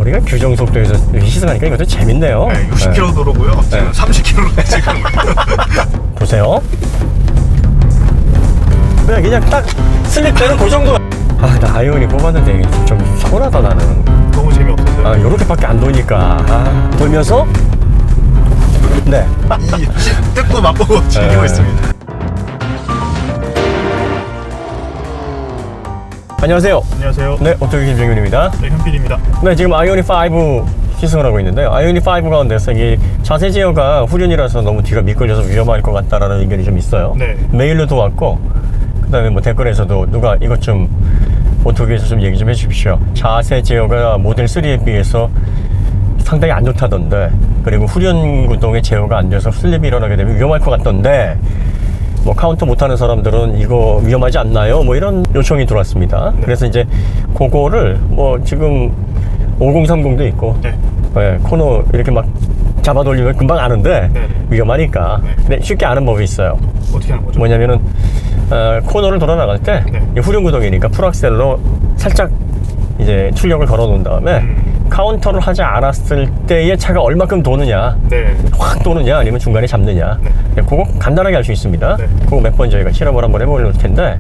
우리가 규정 속도에서 시승하니까 이것도 재밌네요. 네, 60km 도로고요. 지금 30km로 지금. 보세요. 그냥 딱 슬립되는 그 정도. 아, 나 아이오닉 뽑았는데 좀 서운하다 나는. 너무 재미없었어요. 아, 요렇게밖에 안 도니까. 아, 돌면서 네. 이 뜻도 맛보고 즐기고 있습니다. 안녕하세요. 안녕하세요. 네, 오토기 김정윤입니다. 네, 현필입니다. 네, 지금 아이오닉 5 시승을 하고 있는데요. 아이오닉 5 가운데서 이 자세 제어가 후륜이라서 너무 뒤가 미끌려서 위험할 것 같다라는 의견이 좀 있어요. 네. 메일로도 왔고, 그 다음에 뭐 댓글에서도 누가 이것 좀 오토기에서 좀 얘기 좀 해주십시오. 자세 제어가 모델 3에 비해서 상당히 안 좋다던데, 그리고 후륜 구동의 제어가 안 돼서 슬립이 일어나게 되면 위험할 것 같던데, 뭐 카운터 못하는 사람들은 이거 위험하지 않나요? 뭐 이런 요청이 들어왔습니다. 네. 그래서 이제 그거를 뭐 지금 5030도 있고, 네. 네, 코너 이렇게 막 잡아 돌리면 금방 아는데 네. 위험하니까. 네. 근데 쉽게 아는 법이 있어요. 어떻게 하는 거죠? 뭐냐면은 코너를 돌아 나갈 때 네. 후륜 구동이니까 풀악셀로 살짝 이제 출력을 걸어 놓은 다음에 카운터를 하지 않았을 때의 차가 얼마큼 도느냐, 네. 확 도느냐 아니면 중간에 잡느냐, 네. 그거 간단하게 알 수 있습니다. 네. 그거 몇 번 저희가 실험을 한번 해볼 텐데,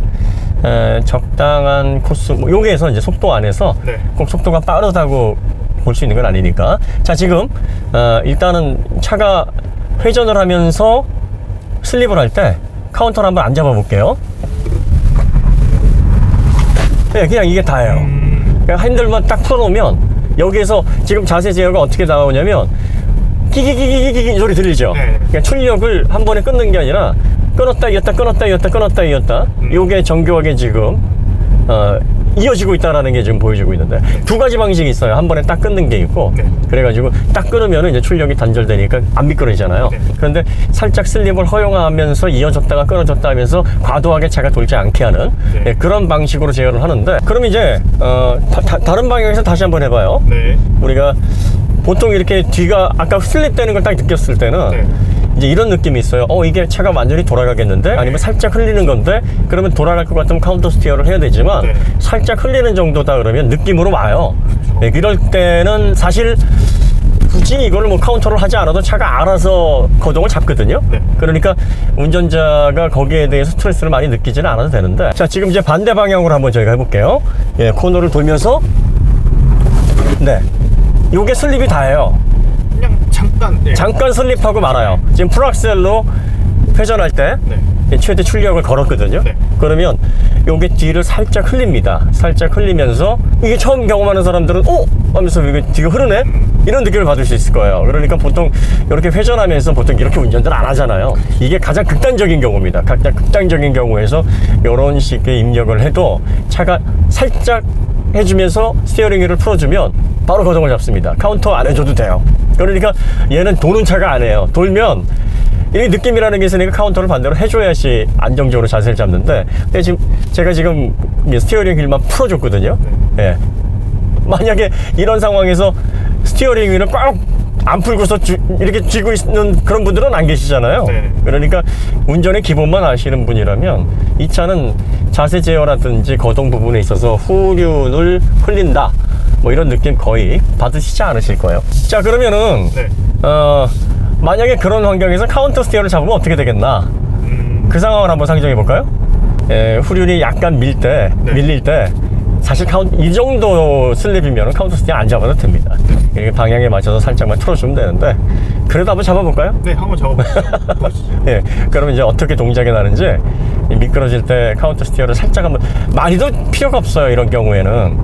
적당한 코스, 뭐 여기에서 이제 속도 안에서 네. 꼭 속도가 빠르다고 볼 수 있는 건 아니니까. 자, 지금 일단은 차가 회전을 하면서 슬립을 할 때 카운터를 한번 안 잡아 볼게요. 네, 그냥 이게 다예요. 그냥 핸들만 딱 풀어놓으면 여기에서 지금 자세 제어가 어떻게 나오냐면 끼기기기기기 소리 들리죠? 네. 그러니까 출력을 한 번에 끊는 게 아니라 끊었다 이었다 끊었다 이었다 끊었다 이었다 요게 정교하게 지금 이어지고 있다라는 게 지금 보여주고 있는데, 두 가지 방식이 있어요. 한 번에 딱 끊는 게 있고, 네. 그래가지고 딱 끊으면 이제 출력이 단절되니까 안 미끄러지잖아요. 네. 그런데 살짝 슬립을 허용하면서 이어졌다가 끊어졌다 하면서 과도하게 차가 돌지 않게 하는 네. 네, 그런 방식으로 제어를 하는데, 그럼 이제 다른 방향에서 다시 한번 해봐요. 네. 우리가 보통 이렇게 뒤가 아까 슬립되는 걸 딱 느꼈을 때는 네. 이제 이런 느낌이 있어요. 이게 차가 완전히 돌아가겠는데? 아니면 살짝 흘리는 건데? 그러면 돌아갈 것 같으면 카운터 스티어를 해야 되지만, 네. 살짝 흘리는 정도다 그러면 느낌으로 와요. 네, 이럴 때는 사실 굳이 이거를 뭐 카운터를 하지 않아도 차가 알아서 거동을 잡거든요. 네. 그러니까 운전자가 거기에 대해서 스트레스를 많이 느끼지는 않아도 되는데, 자, 지금 이제 반대 방향으로 한번 저희가 해볼게요. 예, 코너를 돌면서, 네, 요게 슬립이 다예요. 그냥 잠깐. 네. 잠깐 슬립하고 말아요. 지금 풀악셀로 회전할 때 네. 최대 출력을 걸었거든요. 네. 그러면 요게 뒤를 살짝 흘립니다. 살짝 흘리면서 이게 처음 경험하는 사람들은 하면서 이게 뒤가 흐르네? 이런 느낌을 받을 수 있을 거예요. 그러니까 보통 이렇게 회전하면서 보통 이렇게 운전들 안 하잖아요. 이게 가장 극단적인 경우입니다. 가장 극단적인 경우에서 이런 식의 입력을 해도 차가 살짝 해주면서 스티어링 휠을 풀어주면 바로 거동을 잡습니다. 카운터 안 해줘도 돼요. 그러니까 얘는 도는 차가 아니에요. 돌면 이 느낌이라는 게 있으니까 카운터를 반대로 해줘야지 안정적으로 자세를 잡는데, 근데 지금 제가 지금 스티어링 휠만 풀어줬거든요. 예. 만약에 이런 상황에서 스티어링 휠을 꽉 안 풀고서 이렇게 쥐고 있는 그런 분들은 안 계시잖아요. 네. 그러니까 운전의 기본만 아시는 분이라면 이 차는 자세 제어라든지 거동 부분에 있어서 후륜을 흘린다, 뭐 이런 느낌 거의 받으시지 않으실 거예요. 자, 그러면은 네. 만약에 그런 환경에서 카운터 스티어를 잡으면 어떻게 되겠나, 그 상황을 한번 상정해 볼까요? 후륜이 약간 밀릴 때 사실 이 정도 슬립이면 카운터 스티어 안 잡아도 됩니다. 이렇게 방향에 맞춰서 살짝만 틀어주면 되는데, 그래도 한번 잡아볼까요? 네, 한번 잡아보시죠. 예, 그러면 이제 어떻게 동작이 나는지, 미끄러질 때 카운터 스티어를 살짝 한번, 많이도 필요가 없어요, 이런 경우에는.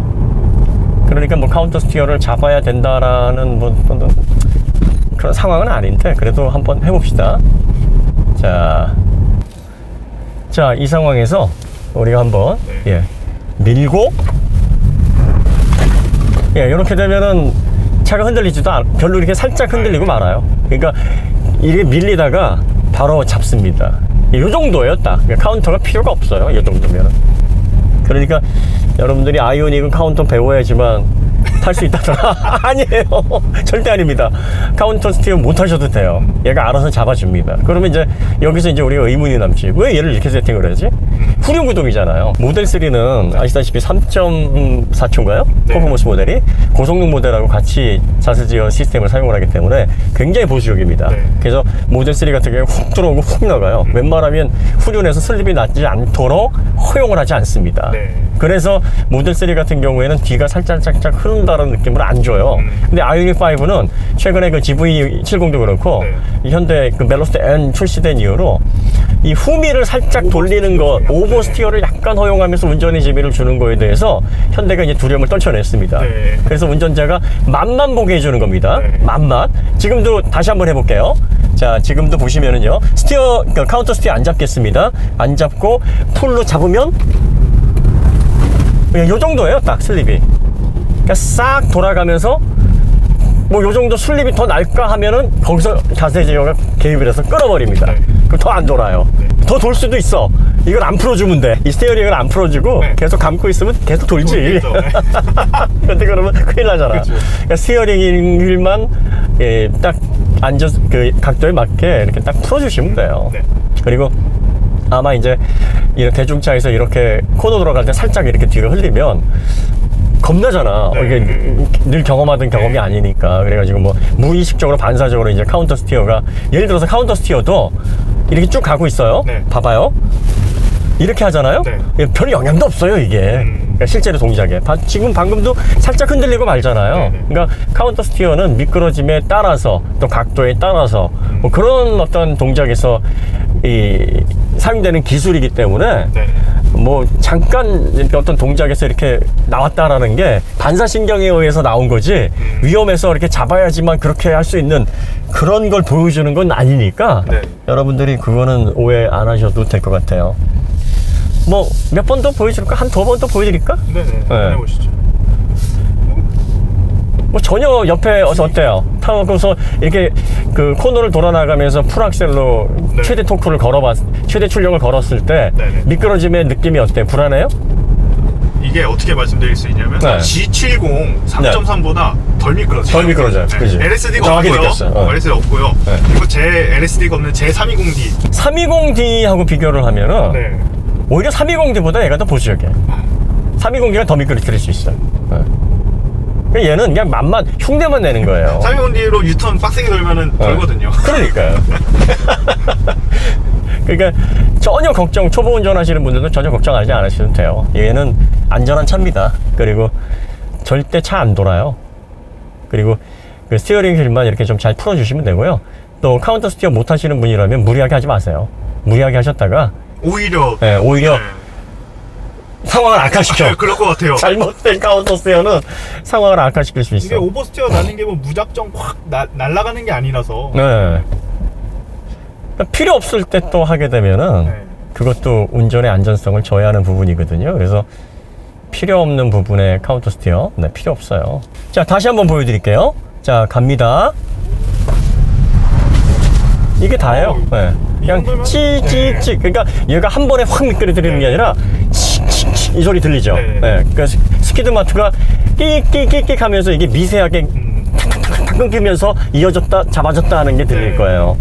그러니까 뭐 카운터 스티어를 잡아야 된다라는 뭐 그런 상황은 아닌데, 그래도 한번 해봅시다. 자, 이 상황에서 우리가 한번 예, 밀고, 예, 이렇게 되면은 차가 흔들리지도 별로 이렇게 살짝 흔들리고 말아요. 그러니까 이렇게 밀리다가 바로 잡습니다. 이 정도예요, 딱. 그러니까 카운터가 필요가 없어요, 이 정도면은. 그러니까 여러분들이 아이오닉은 카운터 배워야지만 탈 수 있다더라. 아니에요. 절대 아닙니다. 카운터 스티어 못 하셔도 돼요. 얘가 알아서 잡아줍니다. 그러면 이제 여기서 이제 우리가 의문이 남지. 왜 얘를 이렇게 세팅을 하지? 후륜 구동이잖아요. 모델 3는 아시다시피 3.4초인가요? 네. 퍼포먼스 모델이 고성능 모델하고 같이 자세 제어 시스템을 사용을 하기 때문에 굉장히 보수적입니다. 네. 그래서 모델 3 같은 경우에 훅 들어오고 훅 나가요. 웬만하면 후륜에서 슬립이 나지 않도록 허용을 하지 않습니다. 네. 그래서 모델 3 같은 경우에는 뒤가 살짝 흐른다는 느낌을 안 줘요. 근데 아이오닉 5는 최근에 그 GV70도 그렇고 네. 이 현대 그 멜로스터 N 출시된 이후로 이 후미를 살짝 돌리는 거, 오버스티어를 약간 허용하면서 운전의 재미를 주는 거에 대해서 현대가 이제 두려움을 떨쳐냈습니다. 네. 그래서 운전자가 맛만 보게 해주는 겁니다. 네. 맛만. 지금도 다시 한번 해볼게요. 자, 지금도 보시면은요, 스티어, 그러니까 카운터 스티어 안 잡겠습니다. 안 잡고 풀로 잡으면 요 정도예요, 딱 슬립이. 그러니까 싹 돌아가면서 뭐 요 정도 슬립이 더 날까 하면은 거기서 자세 제어가 개입을 해서 끊어버립니다. 네. 그럼 더 안 돌아요. 네. 더 돌 수도 있어. 이걸 안 풀어주면 돼. 이 스티어링을 안 풀어주고 네. 계속 감고 있으면 계속 돌지. 돌겠죠. 네. 근데 그러면 큰일 나잖아. 그렇죠. 그러니까 스티어링 휠만 딱 앉아 그 각도에 맞게 이렇게 딱 풀어주시면 돼요. 네. 그리고 아마 이제 이런 대중차에서 이렇게 코너 돌아갈 때 살짝 이렇게 뒤로 흘리면 겁나잖아. 네. 이게 늘 경험하던 경험이 아니니까. 그래가지고 뭐 무의식적으로 반사적으로 이제 카운터 스티어가, 예를 들어서 카운터 스티어도 이렇게 쭉 가고 있어요. 네. 봐봐요. 이렇게 하잖아요. 네. 별 영향도 없어요, 이게. 그러니까 실제로 동작에. 지금 방금도 살짝 흔들리고 말잖아요. 네, 네. 그러니까 카운터 스티어는 미끄러짐에 따라서 또 각도에 따라서 뭐 그런 어떤 동작에서 사용되는 기술이기 때문에 네. 뭐 잠깐 어떤 동작에서 이렇게 나왔다라는 게 반사신경에 의해서 나온 거지 위험해서 이렇게 잡아야지만 그렇게 할 수 있는 그런 걸 보여주는 건 아니니까 네. 여러분들이 그거는 오해 안 하셔도 될 것 같아요. 뭐 몇 번 더 보여줄까? 한 두 번 더 보여드릴까? 네네. 해보시죠. 뭐 전혀 옆에 어때요? 타고서 이렇게 그 코너를 돌아 나가면서 풀악셀로 네. 최대 토크를 최대 출력을 걸었을 때 네네. 미끄러짐의 느낌이 어때? 불안해요? 이게 어떻게 말씀드릴 수 있냐면 네. G70 3.3보다 덜 미끄러져요. 덜 미끄러져요. 그지? LSD가 정확히 없고요. 느꼈어요. LSD가 없고요. 네. 그리고 제 LSD가 없는 제320D. 320D하고 비교를 하면은 네. 오히려 320D보다 얘가 더 보수적이야. 320D가 더 미끄러뜨릴 수 있어요. 네. 그러니까 얘는 그냥 맛만 흉내만 내는 거예요. 320D로 유턴 빡세게 돌면은 돌거든요. 그러니까요. 그러니까 전혀 초보 운전하시는 분들도 전혀 걱정하지 않으셔도 돼요. 얘는 안전한 차입니다. 그리고 절대 차 안 돌아요. 그리고 그 스티어링 휠만 이렇게 좀 잘 풀어주시면 되고요. 또 카운터 스티어 못 하시는 분이라면 무리하게 하지 마세요. 무리하게 하셨다가 오히려 오히려 네. 상황을 악화시켜. 그럴 것 같아요. 잘못된 카운터 스티어는 상황을 악화시킬 수 이게 있어. 오버스티어 나는 게 뭐 무작정 확 날아가는 게 아니라서. 네. 필요 없을 때 또 하게 되면은 네. 그것도 운전의 안전성을 저해하는 부분이거든요. 그래서 필요 없는 부분의 카운터 스티어, 네, 필요 없어요. 자, 다시 한번 보여드릴게요. 자, 갑니다. 이게 다예요. 네. 그냥 정도면? 찌찌찌. 그러니까 얘가 한 번에 확 미끄러뜨리는 게 아니라 치치치 이 소리 들리죠. 네. 네. 그러니까 스키드마트가 끼끼끼끼 하면서 이게 미세하게 탁탁탁 끊기면서 이어졌다 잡아졌다 하는 게 들릴 네. 거예요.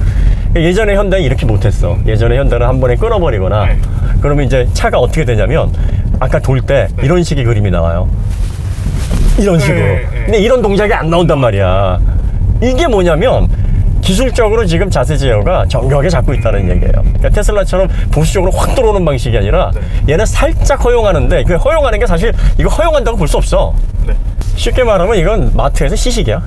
예전에 현대는 이렇게 못했어. 예전에 현대는 한 번에 끊어버리거나 네. 그러면 이제 차가 어떻게 되냐면 아까 돌 때 이런 식의 그림이 나와요. 이런 식으로. 네. 근데 이런 동작이 안 나온단 말이야. 이게 뭐냐면 기술적으로 지금 자세 제어가 정교하게 잡고 있다는 얘기예요. 그러니까 테슬라처럼 보수적으로 확 들어오는 방식이 아니라 얘는 살짝 허용하는데 그 허용하는 게 사실 이거 허용한다고 볼 수 없어. 네. 쉽게 말하면 이건 마트에서 시식이야.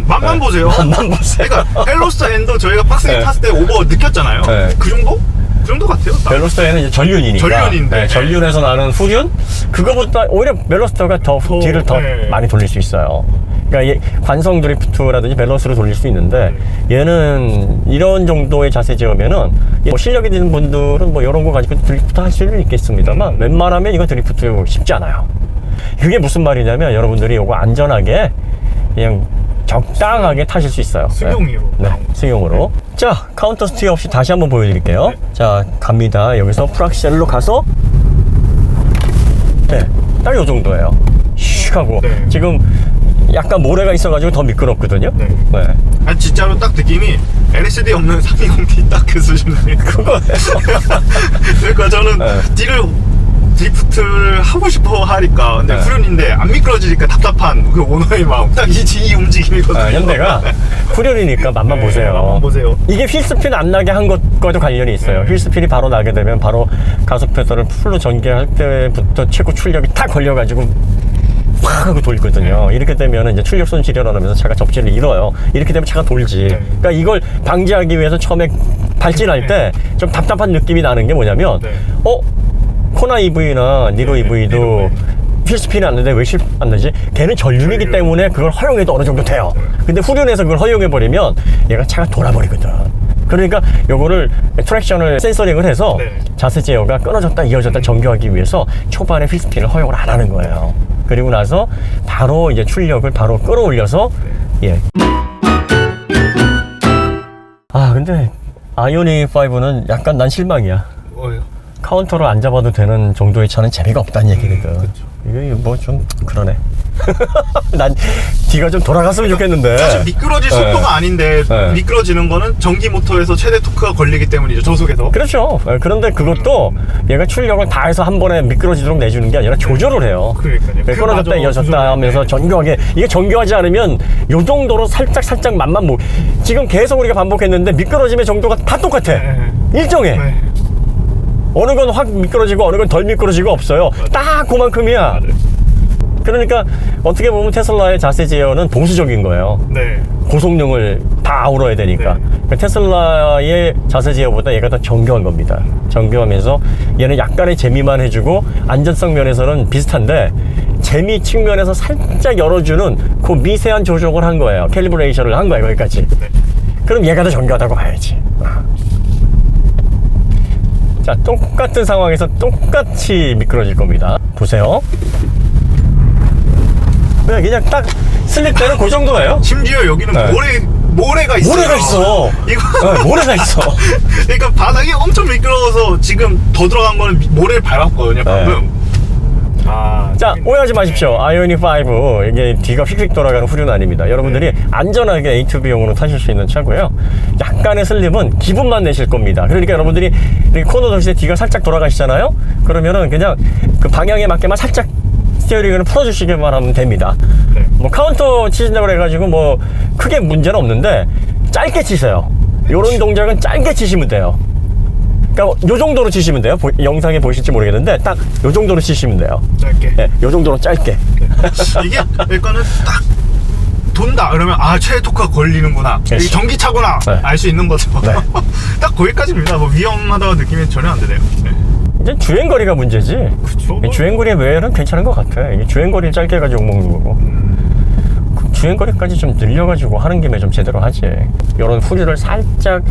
맛만 보세요. 맛만 보세요. 그러니까 헬로스터 N도 저희가 빡세게 네. 탔을 때 오버 느꼈잖아요. 네. 그 정도? 그 정도 같아요. 멜로스터에는 이제 전륜이니까. 전륜인데. 네, 전륜에서 나는 후륜? 그거보다 오히려 멜로스터가 더 뒤를 더 네. 많이 돌릴 수 있어요. 그러니까 관성 드리프트라든지 밸런스로 돌릴 수 있는데 얘는 이런 정도의 자세 제어면은 뭐 실력이 있는 분들은 뭐 이런 거 가지고 드리프트 할 수는 있겠습니다만 웬만하면 이거 드리프트 쉽지 않아요. 그게 무슨 말이냐면 여러분들이 이거 안전하게 그냥 적당하게 타실 수 있어요. 승용으로. 네, 승용으로. 자, 카운터 스티어 없이 다시 한번 보여드릴게요. 네. 자, 갑니다. 여기서 풀악셀로 가서 네, 딱 요 정도예요. 슉 하고 네. 지금 약간 모래가 있어가지고 더 미끄럽거든요. 네. 네. 아니 진짜로 딱 느낌이 LCD 없는 320D 딱 그 수준이에요. 그거예요. 그러니까 저는 네. 드리프트를 하고 싶어 하니까 근데 네. 후륜인데 안 미끄러지니까 답답한 그 오너의 마음 딱 이 움직임이거든요. 아, 현대가 후륜이니까 맛만 네, 보세요. 맛만 보세요. 이게 휠스핀 안 나게 한 것과도 관련이 있어요. 네. 휠스핀이 바로 나게 되면 바로 가속 페달을 풀로 전개할 때부터 최고 출력이 탁 걸려가지고 확 하고 돌거든요. 이렇게 되면 이제 출력 손실이 일어나면서 차가 접지를 잃어요. 이렇게 되면 차가 돌지. 네. 그러니까 이걸 방지하기 위해서 처음에 발진할 때 좀 답답한 느낌이 나는 게 뭐냐면 네. 코나 EV나 니로 네, EV도 니로, 휠스핀이 안 나는데 왜 안 나지? 걔는 전륜이기 때문에 그걸 허용해도 어느 정도 돼요. 근데 후륜에서 그걸 허용해버리면 얘가 차가 돌아버리거든. 그러니까 요거를 트랙션을 센서링을 해서 네. 자세 제어가 끊어졌다 이어졌다 정교하기 위해서 초반에 휠스핀을 허용을 안 하는 거예요. 그리고 나서 바로 이제 출력을 바로 끌어올려서 예. 아 근데 아이오닉 5는 약간 난 실망이야. 뭐예요? 카운터를 안 잡아도 되는 정도의 차는 재미가 없다는 얘기거든. 그쵸. 이게 뭐 좀 그러네. 난 뒤가 좀 돌아갔으면 좋겠는데. 사실 미끄러질 네. 속도가 아닌데 네. 미끄러지는 거는 전기 모터에서 최대 토크가 걸리기 때문이죠. 저속에서. 그렇죠. 그런데 그것도 얘가 출력을 다 해서 한 번에 미끄러지도록 내주는 게 아니라 조절을 해요. 그러니까요. 그 끊어졌다 맞아, 이어졌다 조절을 하면서 해. 정교하게. 이게 정교하지 않으면 요 정도로 살짝 맛만 못. 지금 계속 우리가 반복했는데 미끄러짐의 정도가 다 똑같아. 네. 일정해. 네. 어느 건 확 미끄러지고 어느 건 덜 미끄러지고 없어요. 딱 그만큼이야. 그러니까 어떻게 보면 테슬라의 자세 제어는 보수적인 거예요. 네. 고성능을 다 아우러야 되니까. 네. 그러니까 테슬라의 자세 제어보다 얘가 더 정교한 겁니다. 정교하면서 얘는 약간의 재미만 해주고 안전성 면에서는 비슷한데 재미 측면에서 살짝 열어주는 그 미세한 조정을 한 거예요. 캘리브레이션을 한 거예요. 거기까지. 네. 그럼 얘가 더 정교하다고 봐야지. 자, 똑같은 상황에서 똑같이 미끄러질 겁니다. 보세요. 그냥 딱 슬립 때는 그 정도예요. 심지어 여기는 네. 모래가 있어요. 모래가 있어. 이거 네, 모래가 있어. 그러니까 바닥이 엄청 미끄러워서 지금 더 들어간 거는 모래를 밟았거든요. 방금. 아. 자, 오해하지 마십시오. 아이오닉 5 이게 뒤가 휙휙 돌아가는 후륜 아닙니다. 여러분들이 안전하게 A2B용으로 타실 수 있는 차고요. 약간의 슬립은 기분만 내실 겁니다. 그러니까 여러분들이 이렇게 코너 도실 때 뒤가 살짝 돌아가시잖아요. 그러면은 그냥 그 방향에 맞게만 살짝 스티어링을 풀어주시기만 하면 됩니다. 네. 뭐 카운터 치신다고 해가지고 뭐 크게 문제는 없는데 짧게 치세요. 요런 동작은 짧게 치시면 돼요. 그러니까 요 정도로 치시면 돼요. 영상에 보실지 모르겠는데 딱 요 정도로 치시면 돼요. 짧게. 네, 요 정도로 짧게. 이게 그러니까는 딱 돈다 그러면 아 최대 토크가 걸리는구나. 이게 그렇죠. 전기차구나. 네. 알 수 있는 거죠. 네. 딱 거기까지입니다. 뭐 위험하다고 느낌이 전혀 안 드네요. 네. 이제 주행거리가 문제지. 그쵸. 주행거리 외에는 괜찮은 것 같아. 이게 주행거리를 짧게 해가지고 먹는 거고. 그 주행거리까지 좀 늘려가지고 하는 김에 좀 제대로 하지. 이런 후리를 살짝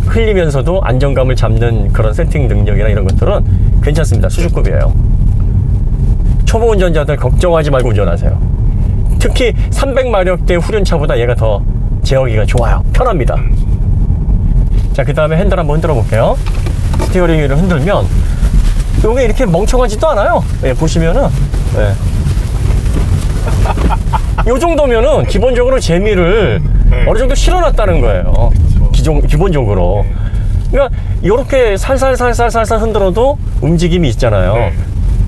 흘리면서도 안정감을 잡는 그런 세팅 능력이나 이런 것들은 괜찮습니다. 수준급이에요. 초보 운전자들 걱정하지 말고 운전하세요. 특히 300마력대 후륜차보다 얘가 더 제어하기가 좋아요. 편합니다. 자, 그 다음에 핸들 한번 흔들어 볼게요. 스티어링 휠을 흔들면 이게 이렇게 멍청하지도 않아요. 예, 보시면은 요 정도면은 기본적으로 재미를 네. 어느 정도 실어놨다는 거예요. 그쵸. 기본적으로. 그러니까 이렇게 살살 흔들어도 움직임이 있잖아요. 네.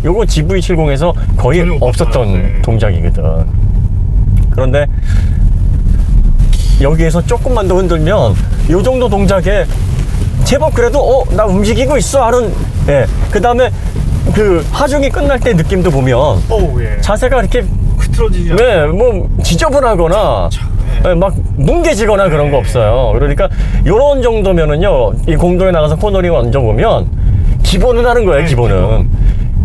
요거 GV70에서 거의 전혀 없었던 없었어요. 네. 동작이거든. 그런데 여기에서 조금만 더 흔들면 요 정도 동작에 제법 그래도 나 움직이고 있어 하는. 예. 그 다음에 그 하중이 끝날 때 느낌도 보면 어우 예. 자세가 이렇게 흐트러지지 않- 네, 뭐 지저분하거나 네. 막 뭉개지거나 그런 거 없어요. 그러니까 요런 정도면은요, 이 공도에 나가서 코너링 얹어보면 기본은 하는 거예요. 네, 기본은.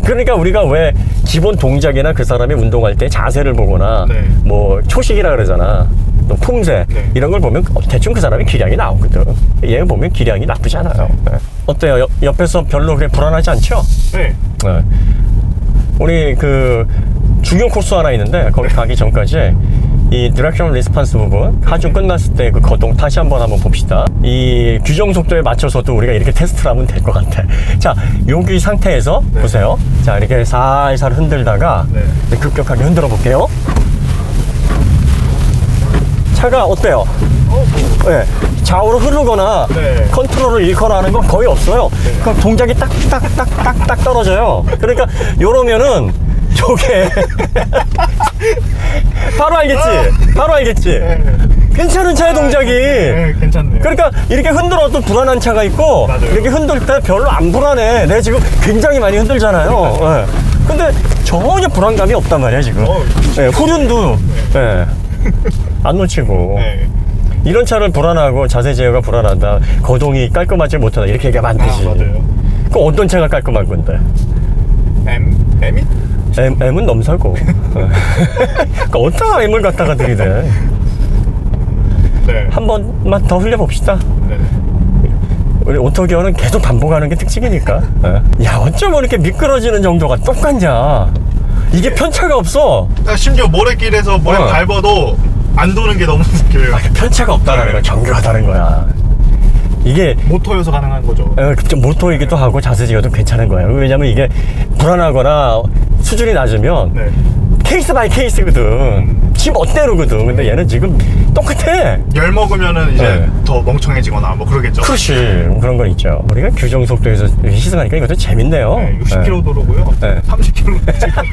그러니까 우리가 왜 기본 동작이나 그 사람이 운동할 때 자세를 보거나 네. 뭐 초식이라 그러잖아, 또 품새 네. 이런 걸 보면 대충 그 사람이 기량이 나오거든. 얘 보면 기량이 나쁘지 않아요. 네. 어때요? 옆에서 별로 그렇게 불안하지 않죠? 네. 네. 우리 그 중형 코스 하나 있는데 거기 가기 전까지 이 디렉션 리스판스 부분 하중 끝났을 때 그 거동 다시 한번 봅시다. 이 규정 속도에 맞춰서도 우리가 이렇게 테스트를 하면 될 것 같아. 자, 여기 상태에서 네. 보세요. 자, 이렇게 살살 흔들다가 네. 급격하게 흔들어 볼게요. 차가 어때요? 네, 좌우로 흐르거나 네. 컨트롤을 잃거나 하는 건 거의 없어요. 그럼 동작이 딱딱딱딱딱 떨어져요. 그러니까 요러면은 저게 바로 알겠지? 바로 알겠지? 네. 괜찮은 차의 동작이. 네, 괜찮네요. 그러니까 이렇게 흔들어도 불안한 차가 있고 맞아요. 이렇게 흔들 때 별로 안 불안해. 내가 지금 굉장히 많이 흔들잖아요. 네. 근데 전혀 불안감이 없단 말이야 지금. 네, 후륜도 네. 안 놓치고. 네. 이런 차를 불안하고 자세 제어가 불안하다, 거동이 깔끔하지 못하다 이렇게 얘기하면 안 되지. 맞아요. 그럼 어떤 차가 깔끔한 건데? M이? M은 넘사고. 그러니까 어디다가 M을 갖다가 들이대. 네. 한 번만 더 흘려봅시다. 네. 우리 오토기어는 계속 반복하는 게 특징이니까. 야, 어쩜 이렇게 미끄러지는 정도가 똑같냐. 이게 편차가 없어. 심지어 모래길에서 모래 밟아도 안 도는 게 너무 웃겨요. 편차가 없다는 건 정교하다는 거야. 이게 모터여서 가능한 거죠. 좀 모토이기도 하고 자세 제어도 괜찮은 거예요. 왜냐면 이게 불안하거나 수준이 낮으면 네. 케이스 바이 케이스거든. 지 멋대로거든. 근데 얘는 지금 똑같아. 열 먹으면은 이제 네. 더 멍청해지거나 뭐 그러겠죠. 그렇지. 그런 건 있죠. 우리가 규정 속도에서 시승하니까 이것도 재밌네요. 네, 60km 도로고요. 네. 30km 지금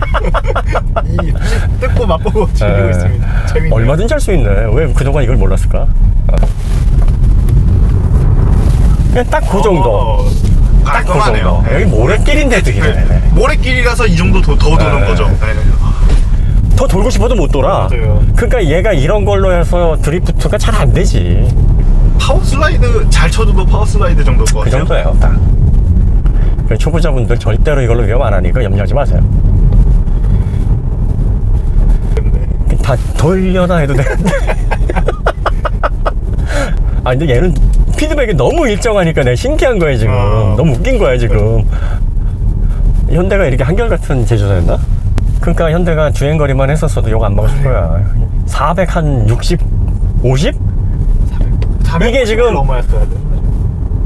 이 뜯고 맛보고 즐기고 네. 있습니다. 재밌네요. 얼마든지 할 수 있네. 왜 그동안 이걸 몰랐을까? 그냥 딱 그 정도. 딱 그 깔끔하네요. 정도. 네. 여기 모래길인데도 이래. 네. 모래길이라서 이 정도 더 도는 네. 거죠. 네. 더 돌고 싶어도 못 돌아. 맞아요. 그러니까 얘가 이런 걸로 해서 드리프트가 잘 안 되지. 파워슬라이드 잘 쳐줘도 파워슬라이드 정도일 것 그 같아요. 정도예요, 딱. 그래서 초보자분들 절대로 이걸로 위험 안 하니까 염려하지 마세요. 네. 다 돌려나 해도 되는데. 아, 근데 얘는 피드백이 너무 일정하니까 내가 신기한 거야, 지금. 너무 웃긴 거야, 지금. 현대가 이렇게 한결같은 제조사였나? 그러니까 현대가 주행거리만 했었어도 욕 안 먹었을 거야. 400 한 60? 50? 이게 지금 넘어였어야 돼.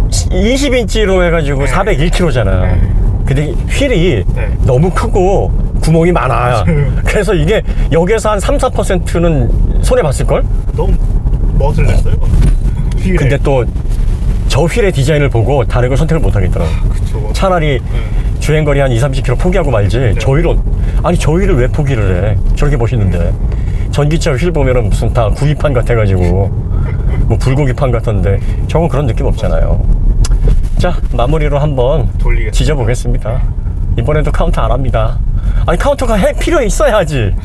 20인치로 해가지고 네. 401km잖아. 네. 근데 휠이 네. 너무 크고 구멍이 많아. 그래서 이게 여기에서 한 3, 4%는 손해봤을걸? 너무 멋을 냈어요. 휠에. 근데 또 저 휠의 디자인을 보고 다른 걸 선택을 못 하겠더라고. 그쵸. 차라리 주행거리 한 2, 30km 포기하고 말지. 저 휠은, 아니 저 휠을 왜 포기를 해? 저렇게 멋있는데. 전기차 휠 보면은 무슨 다 구이판 같아가지고 뭐 불고기판 같던데 저건 그런 느낌 없잖아요. 자, 마무리로 한번 돌리겠습니다. 지져보겠습니다. 이번에도 카운터 안 합니다. 아니 카운터가 필요 있어야지.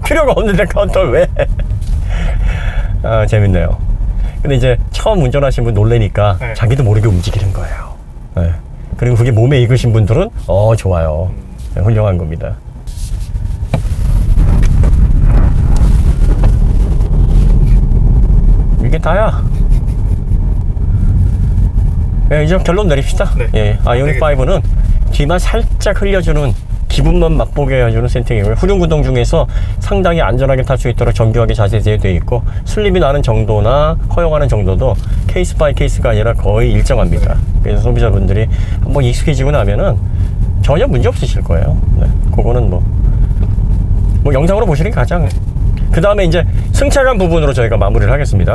필요가 없는데 카운터를 왜 해? 아, 재밌네요. 근데 이제 처음 운전하신 분 놀래니까 네. 자기도 모르게 움직이는 거예요. 네. 그리고 그게 몸에 익으신 분들은 좋아요. 네, 훌륭한 겁니다. 이게 다야. 네, 이제 결론 내립시다. 네. 예, 아이오닉 5는 뒤만 살짝 흘려주는 기분만 맛보게 해주는 세팅이고요. 후륜구동 중에서 상당히 안전하게 탈 수 있도록 정교하게 자세 제어되어 있고 슬립이 나는 정도나 허용하는 정도도 케이스 바이 케이스가 아니라 거의 일정합니다. 그래서 소비자분들이 한번 익숙해지고 나면은 전혀 문제 없으실 거예요. 네, 그거는 뭐 영상으로 보시는 게 가장. 그 다음에 이제 승차감 부분으로 저희가 마무리를 하겠습니다.